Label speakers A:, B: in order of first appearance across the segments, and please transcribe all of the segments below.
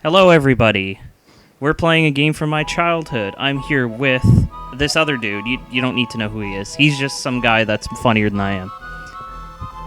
A: Hello, everybody. We're playing a game from my childhood. I'm here with this other dude. You don't need to know who he is. He's just some guy that's funnier than I am.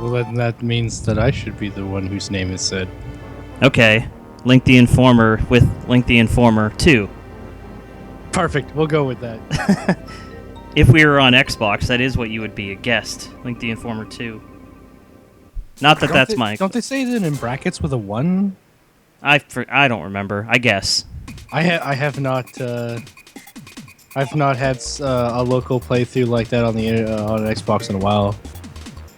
B: Well, then that means that I should be the one whose name is said.
A: Okay. Linktheinformer with Linktheinformer 2.
B: Perfect. We'll go with that.
A: If we were on Xbox, that is what you would be, a guest. Linktheinformer 2. Not that that's my...
B: Don't they say it in brackets with a 1?
A: I don't remember. I guess.
B: I have not I've not had a local playthrough like that on the on Xbox in a while.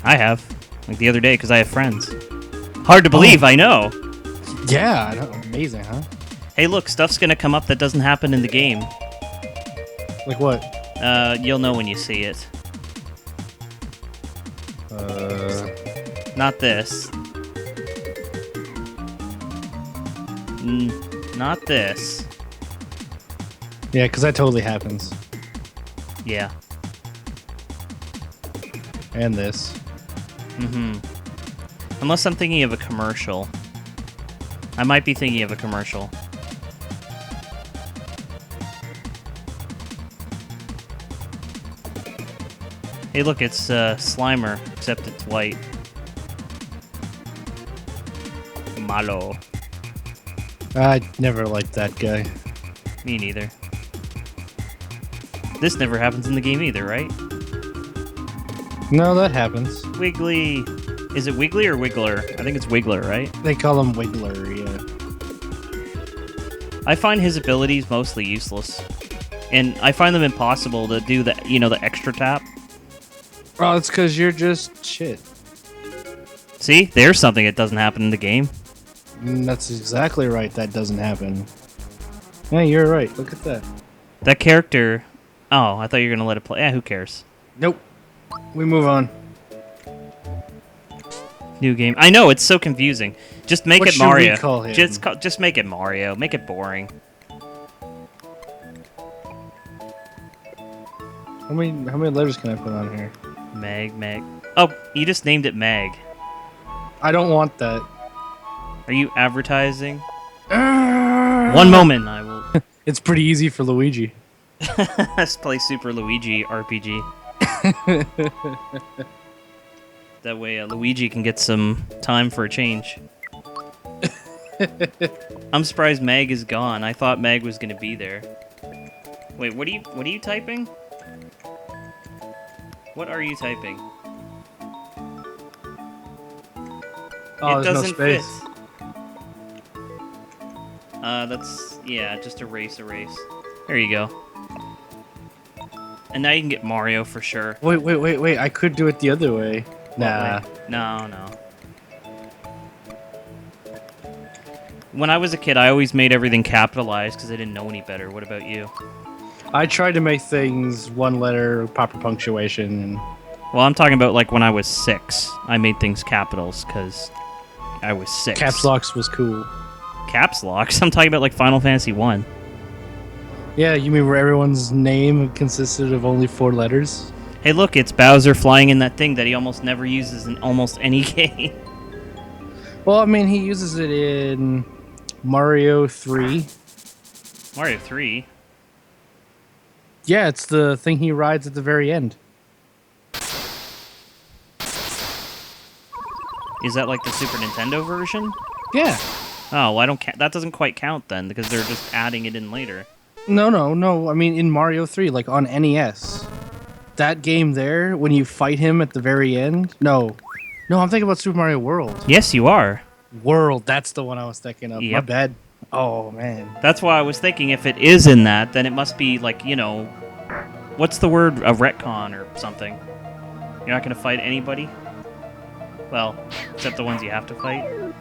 A: I have. Like the other day, because I have friends. Hard to believe, I know.
B: Yeah, I know. Amazing, huh?
A: Hey, look, stuff's gonna come up that doesn't happen in the game.
B: Like what?
A: You'll know when you see it. Not this. Not this.
B: Yeah, because that totally happens.
A: Yeah.
B: And this.
A: Unless I'm thinking of a commercial. I might be thinking of a commercial. Hey, look, it's Slimer, except it's white. Malo.
B: I never liked that guy.
A: Me neither. This never happens in the game either, right?
B: No, that happens.
A: Wiggly. Is it Wiggly or Wiggler? I think it's Wiggler, right?
B: They call him Wiggler, yeah.
A: I find his abilities mostly useless. And I find them impossible to do the, the extra tap.
B: Oh, it's because you're just shit.
A: See? There's something that doesn't happen in the game.
B: That's exactly right. That doesn't happen. Yeah, you're right. Look at that.
A: That character... Oh, I thought you were going to let it play. Yeah, who cares?
B: Nope. We move on.
A: New game. I know, it's so confusing. Just make
B: What
A: it
B: should
A: Mario.
B: we call him?
A: Just make it Mario. Make it boring.
B: How many letters can I put on here?
A: Meg. Oh, you just named it Meg.
B: I don't want that.
A: Are you advertising? One moment, I will...
B: It's pretty easy for Luigi.
A: Let's play Super Luigi RPG. That way Luigi can get some time for a change. I'm surprised Meg is gone. I thought Meg was going to be there. Wait, what are you typing? What are you typing?
B: Oh,
A: it
B: there's
A: doesn't
B: no space.
A: fit. Yeah, just erase. There you go. And now you can get Mario for sure.
B: Wait. I could do it the other way. Nah.
A: No. When I was a kid, I always made everything capitalized because I didn't know any better. What about you?
B: I tried to make things one letter, proper punctuation.
A: Well, I'm talking about like when I was 6. I made things capitals because I was 6.
B: Caps locks was cool.
A: Caps locks? I'm talking about like Final Fantasy 1.
B: Yeah, you mean where everyone's name consisted of only 4 letters?
A: Hey, look, it's Bowser flying in that thing that he almost never uses in almost any game.
B: Well, I mean, he uses it in Mario 3.
A: Mario 3?
B: Yeah, it's the thing he rides at the very end.
A: Is that like the Super Nintendo version?
B: Yeah.
A: Oh, well, I don't. That doesn't quite count then because they're just adding it in later.
B: No. I mean, in Mario 3, like on NES. That game there, when you fight him at the very end. No, I'm thinking about Super Mario World.
A: Yes, you are.
B: World, that's the one I was thinking of.
A: Yep.
B: My bad. Oh, man.
A: That's why I was thinking if it is in that, then it must be like, what's the word? A retcon or something. You're not going to fight anybody? Well, except the ones you have to fight.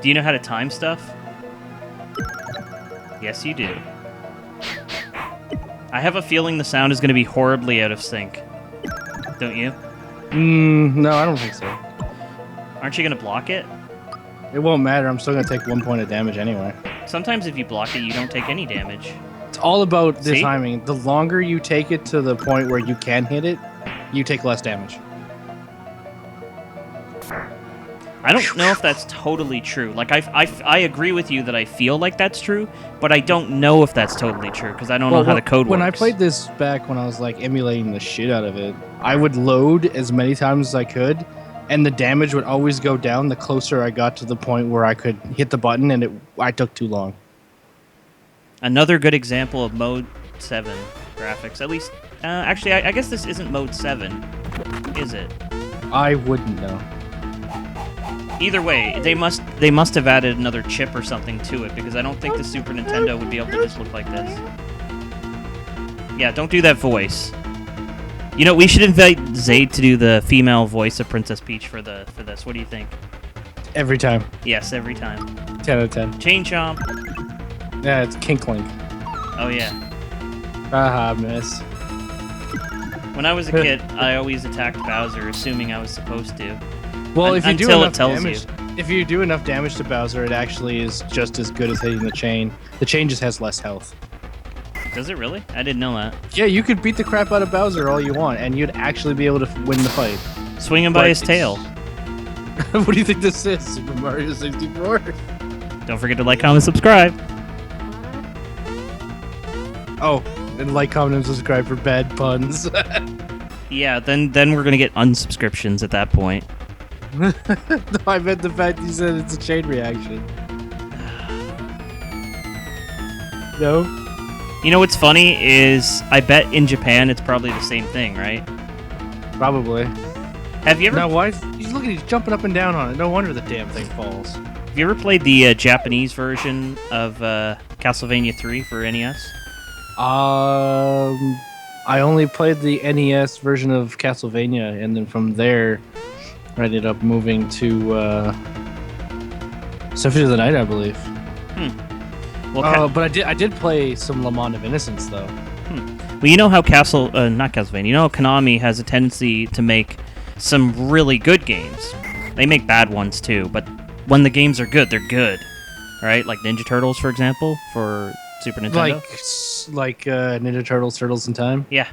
A: Do you know how to time stuff? Yes, you do. I have a feeling the sound is going to be horribly out of sync. Don't you?
B: No, I don't think so.
A: Aren't you going to block it?
B: It won't matter. I'm still going to take 1 point of damage anyway.
A: Sometimes if you block it, you don't take any damage.
B: It's all about the
A: See?
B: timing. The longer you take it to the point where you can hit it, you take less damage.
A: I don't know if that's totally true. Like, I agree with you that I feel like that's true, but I don't know if that's totally true because I don't know how the code works.
B: When I played this back when I was like emulating the shit out of it, I would load as many times as I could, and the damage would always go down the closer I got to the point where I could hit the button, and I took too long.
A: Another good example of Mode 7 graphics, at least. Actually, I guess this isn't Mode 7, is it?
B: I wouldn't know.
A: Either way, they must have added another chip or something to it, because I don't think the Super Nintendo would be able to just look like this. Yeah, don't do that voice. You know, we should invite Zayd to do the female voice of Princess Peach for this. What do you think?
B: Every time.
A: Yes, every time.
B: 10 out of 10.
A: Chain Chomp.
B: Yeah, it's Kinklink.
A: Oh, yeah.
B: Haha, miss.
A: When I was a kid, I always attacked Bowser, assuming I was supposed to.
B: Well, if you do
A: until
B: enough
A: it tells
B: damage,
A: you.
B: if you do enough damage to Bowser, it actually is just as good as hitting the chain. The chain just has less health.
A: Does it really? I didn't know that.
B: Yeah, you could beat the crap out of Bowser all you want, and you'd actually be able to win the fight.
A: Swing him by his tail.
B: What do you think this is, Super Mario 64?
A: Don't forget to like, comment, subscribe.
B: Oh, and like, comment, and subscribe for bad puns.
A: Yeah, then we're gonna get unsubscriptions at that point.
B: No, I meant the fact you said it's a chain reaction. No?
A: You know what's funny is I bet in Japan it's probably the same thing, right?
B: Probably.
A: Have you ever?
B: Now, why? Look at he's jumping up and down on it. No wonder the damn thing falls.
A: Have you ever played the Japanese version of Castlevania 3 for NES?
B: I only played the NES version of Castlevania, and then from there, I ended up moving to Symphony of the Night, I believe.
A: Well,
B: but I did play some Lament of Innocence, though.
A: Well, you know how not Castlevania. You know how Konami has a tendency to make some really good games. They make bad ones too, but when the games are good, they're good. Right? Like Ninja Turtles, for example, for Super Nintendo.
B: Like Ninja Turtles, Turtles in Time?
A: Yeah.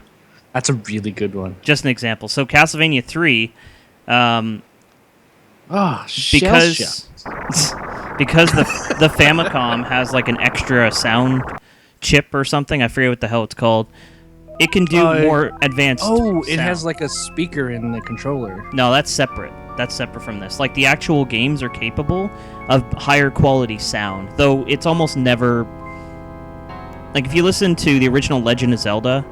B: That's a really good one.
A: Just an example. So Castlevania 3,
B: because
A: because the Famicom has like an extra sound chip or something, I forget what the hell it's called. It can do more advanced
B: it
A: sound.
B: has like a speaker in the controller.
A: No, that's separate. That's separate from this. Like, the actual games are capable of higher quality sound, though it's almost never... Like, if you listen to the original Legend of Zelda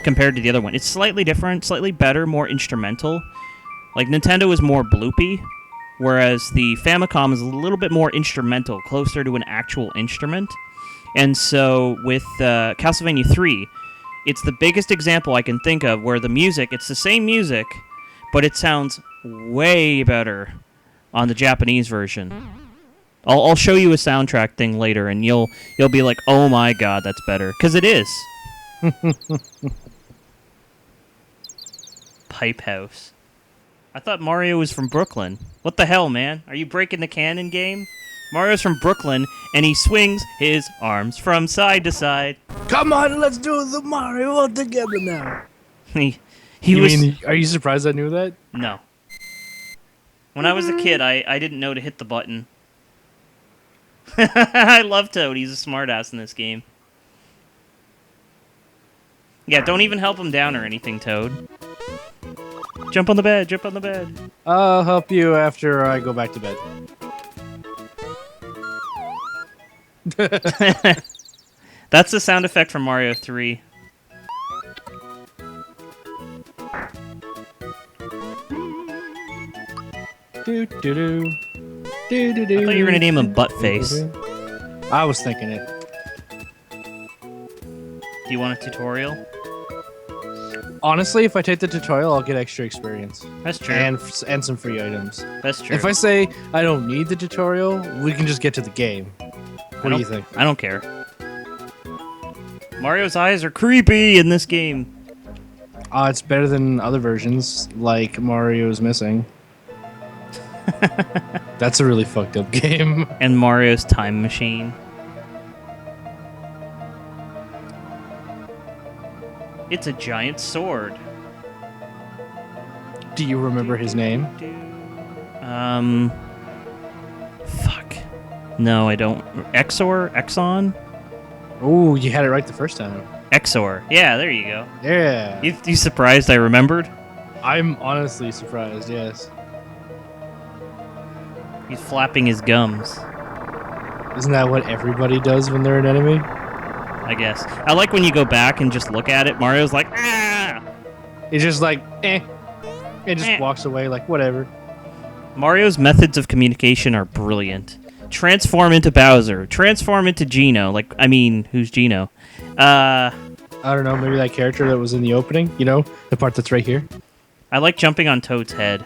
A: compared to the other one, it's slightly different, slightly better, more instrumental. Like, Nintendo is more bloopy, whereas the Famicom is a little bit more instrumental, closer to an actual instrument. And so, with Castlevania 3, it's the biggest example I can think of where the music, it's the same music, but it sounds way better on the Japanese version. I'll show you a soundtrack thing later, and you'll be like, oh my god, that's better. Because it is. Pipe House. I thought Mario was from Brooklyn. What the hell, man? Are you breaking the canon game? Mario's from Brooklyn, and he swings his arms from side to side.
B: Come on, let's do the Mario all together now.
A: Are
B: you surprised I knew that?
A: No. When I was a kid, I didn't know to hit the button. I love Toad. He's a smartass in this game. Yeah, don't even help him down or anything, Toad. Jump on the bed. Jump on the bed.
B: I'll help you after I go back to bed.
A: That's the sound effect from Mario 3.
B: Do do do.
A: I thought you were gonna name him Buttface.
B: I was thinking it.
A: Do you want a tutorial?
B: Honestly, if I take the tutorial, I'll get extra experience.
A: That's true.
B: And some free items.
A: That's true.
B: If I say I don't need the tutorial, we can just get to the game. What do you think?
A: I don't care. Mario's eyes are creepy in this game.
B: It's better than other versions, like Mario's Missing. That's a really fucked up game.
A: And Mario's Time Machine. It's a giant sword.
B: Do you remember his name?
A: No, I don't. Exor? Exxon?
B: Oh, you had it right the first time.
A: Exor. Yeah, there you go.
B: Yeah.
A: You surprised I remembered?
B: I'm honestly surprised, yes.
A: He's flapping his gums,
B: Isn't that what everybody does when they're an enemy?
A: I guess. I like when you go back and just look at it. Mario's like, ah!
B: He's just like, eh. And just walks away like, whatever.
A: Mario's methods of communication are brilliant. Transform into Bowser. Transform into Geno. Like, I mean, who's Geno?
B: I don't know, maybe that character that was in the opening, you know? The part that's right here.
A: I like jumping on Toad's head.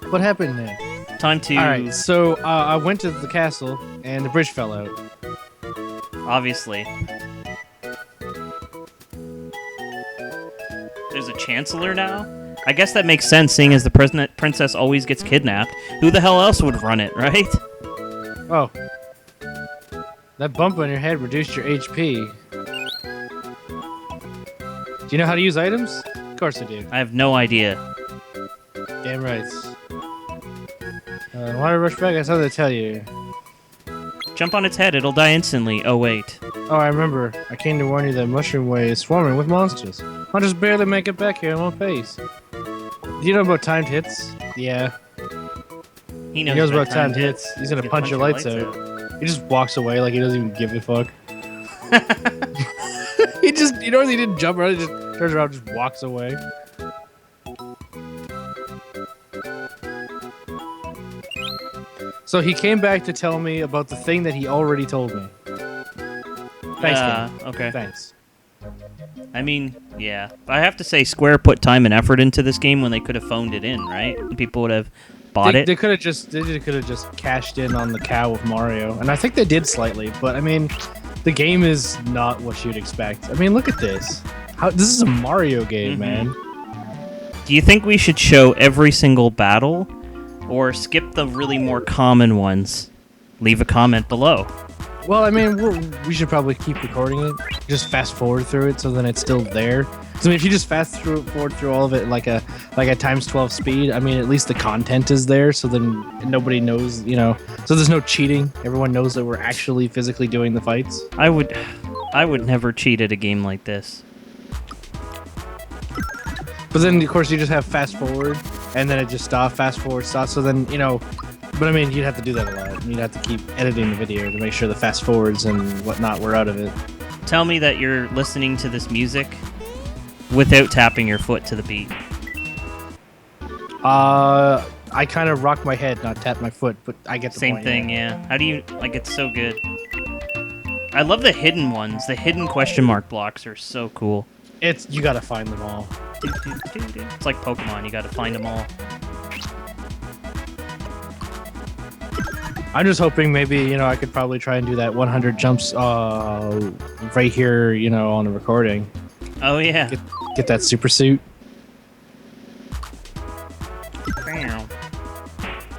B: What happened there?
A: Time to...
B: Alright, so I went to the castle, and the bridge fell out.
A: Obviously. There's a Chancellor now? I guess that makes sense, seeing as the princess always gets kidnapped. Who the hell else would run it, right?
B: Oh. That bump on your head reduced your HP. Do you know how to use items? Of course I do.
A: I have no idea.
B: Damn right. Why rush back? I saw they tell you.
A: Jump on its head, it'll die instantly. Oh, wait.
B: Oh, I remember. I came to warn you that Mushroom Way is swarming with monsters. I'll just barely make it back here in one pace. Do you know about timed hits? Yeah.
A: He
B: He knows about timed hits. He's gonna punch your lights out. He just walks away like he doesn't even give a fuck. He didn't jump around, he just turns around and just walks away. So he came back to tell me about the thing that he already told me. Thanks, Ken.
A: Okay.
B: Thanks.
A: I mean, yeah. I have to say, Square put time and effort into this game when they could have phoned it in, right? People would have bought it.
B: They could have just cashed in on the cow of Mario, and I think they did slightly. But I mean, the game is not what you'd expect. I mean, look at this. This is a Mario game, man.
A: Do you think we should show every single battle, or skip the really more common ones? Leave a comment below.
B: Well, I mean, we should probably keep recording it. Just fast forward through it, so then it's still there. So if you just forward through all of it like a times 12 speed, I mean, at least the content is there. So then nobody knows, you know. So there's no cheating. Everyone knows that we're actually physically doing the fights.
A: I would never cheat at a game like this.
B: But then, of course, you just have fast forward, and then it just stops. Fast forward, stops. So then, you know. But I mean, you'd have to do that a lot. You'd have to keep editing the video to make sure the fast forwards and whatnot were out of it.
A: Tell me that you're listening to this music without tapping your foot to the beat.
B: I kind of rock my head, not tap my foot, but I get the
A: Same
B: point.
A: thing, yeah. How do you, like, it's so good. I love the hidden ones. The hidden question mark blocks are so cool.
B: You gotta find them all.
A: It's like Pokemon, you gotta find them all.
B: I'm just hoping maybe, you know, I could probably try and do that 100 jumps right here, you know, on the recording.
A: Oh, yeah.
B: Get that super suit.
A: I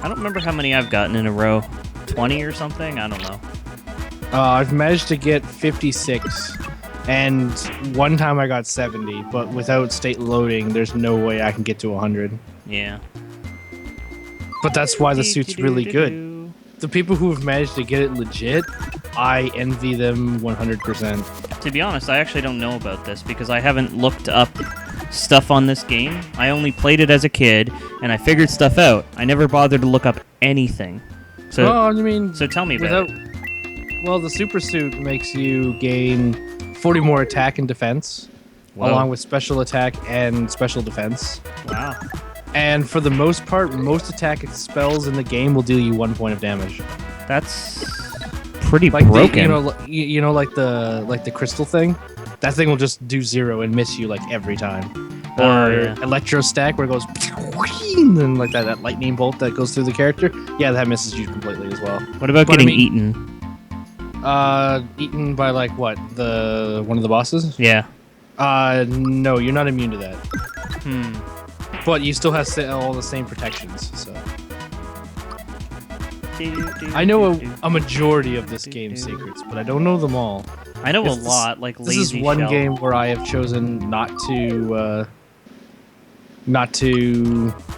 A: don't remember how many I've gotten in a row. 20 or something? I don't know.
B: I've managed to get 56. And one time I got 70, but without state loading, there's no way I can get to 100.
A: Yeah.
B: But that's why the suit's really good. The people who have managed to get it legit, I envy them 100%.
A: To be honest, I actually don't know about this because I haven't looked up stuff on this game. I only played it as a kid, and I figured stuff out. I never bothered to look up anything. So, so tell me about it.
B: Well, the super suit makes you gain 40 more attack and defense, along with special attack and special defense.
A: Wow.
B: And for the most part, most attack spells in the game will deal you 1 point of damage.
A: That's pretty
B: like
A: broken.
B: You know, like the crystal thing. That thing will just do 0 and miss you like every time. Or electro stack where it goes and then like that lightning bolt that goes through the character. Yeah, that misses you completely as well.
A: What about getting eaten?
B: Eaten by like what? One of the bosses?
A: Yeah.
B: No, you're not immune to that. But you still have all the same protections, so. I know a majority of this game's secrets, but I don't know them all.
A: I know a lot, like Lazy
B: This is one
A: Shell.
B: game where I have chosen not to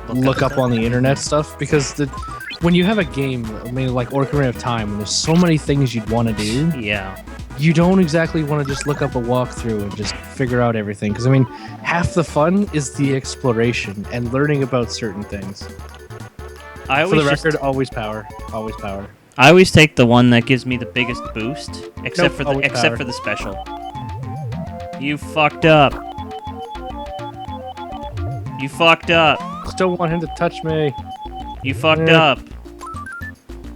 B: look up on the internet stuff, because when you have a game, I mean, like Ocarina of Time, and there's so many things you'd want to do,
A: Yeah.
B: you don't exactly want to just look up a walkthrough and just figure out everything. Because, I mean, half the fun is the exploration and learning about certain things.
A: I
B: For
A: always
B: the record, always power. Always power.
A: I always take the one that gives me the biggest boost, except
B: Nope, always power.
A: for the special. You fucked up. You fucked up.
B: Still want him to touch me.
A: You fucked up.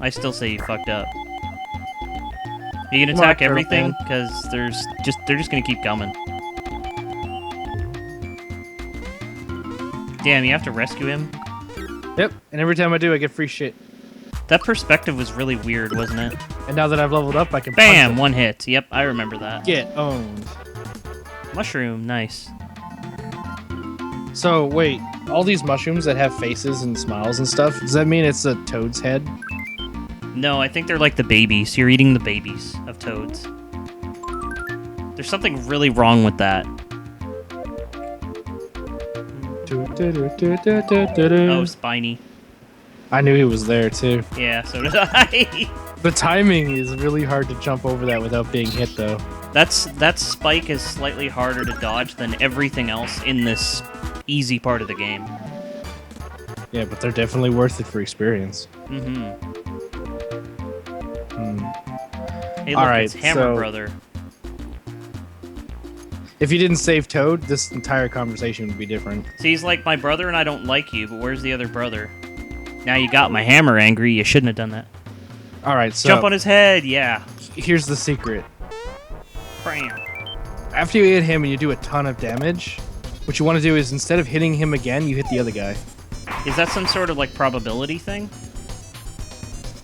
A: I still say you fucked up. You can
B: Come on,
A: attack
B: turtle
A: everything
B: man.
A: because they're just gonna keep coming. Damn, you have to rescue him.
B: Yep, and every time I do, I get free shit.
A: That perspective was really weird, wasn't it?
B: And now that I've leveled up, I can
A: Bam!
B: punch
A: One hit. Yep, I remember that.
B: it. Get owned.
A: Mushroom, nice.
B: So, wait, all these mushrooms that have faces and smiles and stuff, does that mean it's a toad's head?
A: No, I think they're like the babies. You're eating the babies of toads. There's something really wrong with that. Oh, Spiny.
B: I knew he was there, too.
A: Yeah, so did I.
B: The timing is really hard to jump over that without being hit, though.
A: That spike is slightly harder to dodge than everything else in this easy part of the game.
B: Yeah, but they're definitely worth it for experience.
A: Mm-hmm. Hey, look,
B: Alright,
A: it's Hammer
B: so-
A: Brother.
B: If you didn't save Toad, this entire conversation would be different.
A: See, he's like, my brother and I don't like you, but where's the other brother? Now you got my hammer angry, you shouldn't have done that.
B: Alright, so
A: Jump on his head, yeah.
B: here's the secret.
A: Bam.
B: After you hit him and you do a ton of damage, what you want to do is instead of hitting him again, you hit the other guy.
A: Is that some sort of like probability thing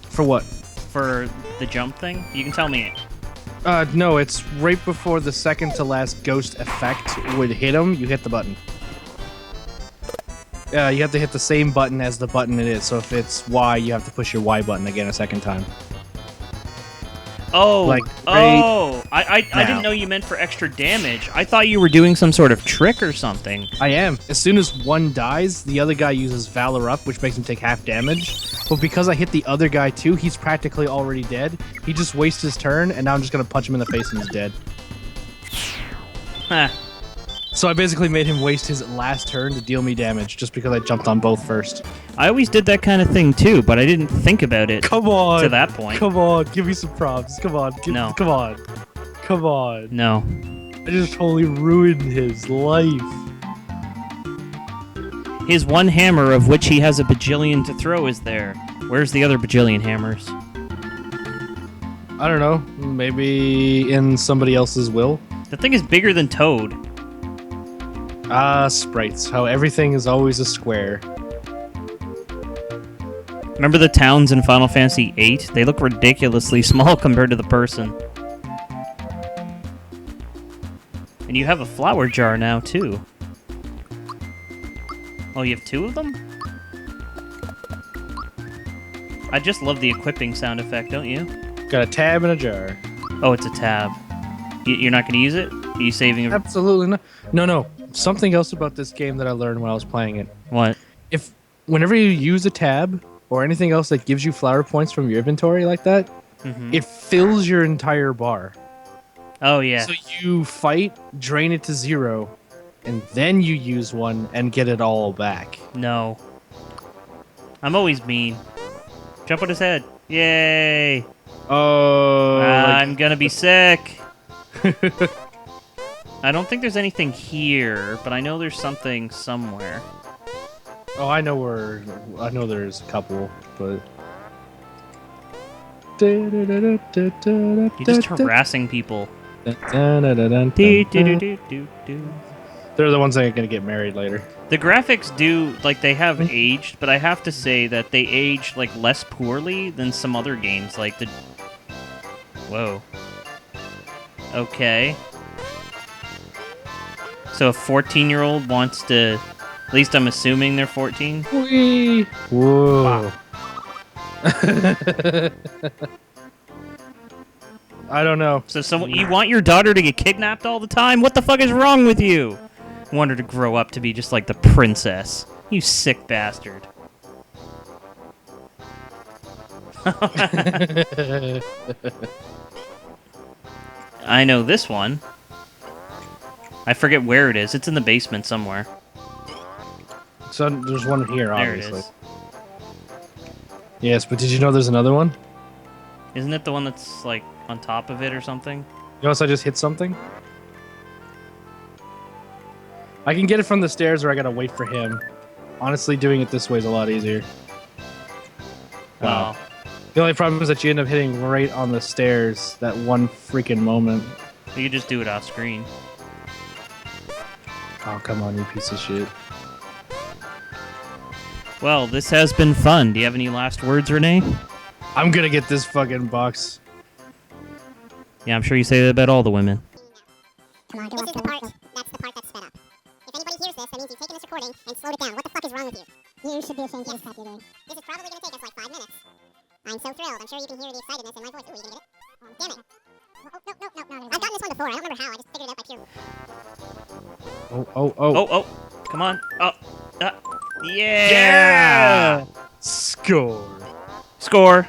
B: For what?
A: for the jump thing? You can tell me.
B: No, it's right before the second to last ghost effect would hit him, you hit the button. You have to hit the same button as the button it is, so if it's Y, you have to push your Y button again a second time.
A: Oh,
B: Like,
A: I
B: now.
A: didn't know you meant for extra damage. I thought you were doing some sort of trick or something.
B: I am. As soon as one dies, the other guy uses Valor Up, which makes him take half damage. But because I hit the other guy too, he's practically already dead. He just wastes his turn, and now I'm just gonna punch him in the face and he's dead.
A: Huh.
B: So I basically made him waste his last turn to deal me damage, just because I jumped on both first.
A: I always did that kind of thing too, but I didn't think about it
B: Come on!
A: to that point.
B: Come on, give me some props. Come on,
A: No.
B: Come on. Come on.
A: No.
B: I just totally ruined his life.
A: His one hammer, of which he has a bajillion to throw, is there. Where's the other bajillion hammers?
B: I don't know. Maybe in somebody else's will.
A: The thing is bigger than Toad.
B: Sprites. How everything is always a square.
A: Remember the towns in Final Fantasy VIII? They look ridiculously small compared to the person. And you have a flower jar now, too. Oh, you have two of them? I just love the equipping sound effect, don't you?
B: Got a tab and a jar.
A: Oh, it's a tab. You're not going to use it? Are you saving it?
B: Absolutely not. No. Something else about this game that I learned when I was playing it.
A: What?
B: Whenever you use a tab or anything else that gives you flower points from your inventory like that, it fills your entire bar.
A: Oh, yeah.
B: So you fight, drain it to 0, and then you use one and get it all back.
A: No. I'm always mean. Jump on his head. Yay!
B: Oh.
A: I'm gonna be sick. I don't think there's anything here, but I know there's something somewhere.
B: Oh, I know there's a couple, but
A: You're just harassing people.
B: They're the ones that are gonna get married later.
A: The graphics do, like, they have aged, but I have to say that they age, like, less poorly than some other games, like the... Whoa. Okay. So a 14-year-old wants to... At least I'm assuming they're 14.
B: Whee! Whoa. I don't know.
A: So you want your daughter to get kidnapped all the time? What the fuck is wrong with you? Want her to grow up to be just like the princess. You sick bastard. I know this one. I forget where it is. It's in the basement somewhere.
B: So there's one here,
A: There
B: obviously.
A: it is.
B: Yes, but did you know there's another one?
A: Isn't it the one that's like on top of it or something?
B: You notice I just hit something? I can get it from the stairs, or I gotta wait for him. Honestly, doing it this way is a lot easier. Wow.
A: Oh.
B: The only problem is that you end up hitting right on the stairs that one freaking moment.
A: You could just do it off screen.
B: Oh, come on, you piece of shit.
A: Well, this has been fun. Do you have any last words, Renee?
B: I'm gonna get this fucking box.
A: Yeah, I'm sure you say that about all the women.
C: Come on, this is the part. That's the part that's sped up. If anybody hears this, that means you've taken this recording and slowed it down. What the fuck is wrong with you? You should be ashamed of the stuff you're doing. This is probably going to take us like 5 minutes. I'm so thrilled. I'm sure you can hear the excitedness in my voice. Ooh, you gonna get it? Damn it. No. I've gotten this one before. I don't remember how. I just figured it out by pure.
B: Oh.
A: Oh, come on. Oh, yeah!
B: Score.
A: Score.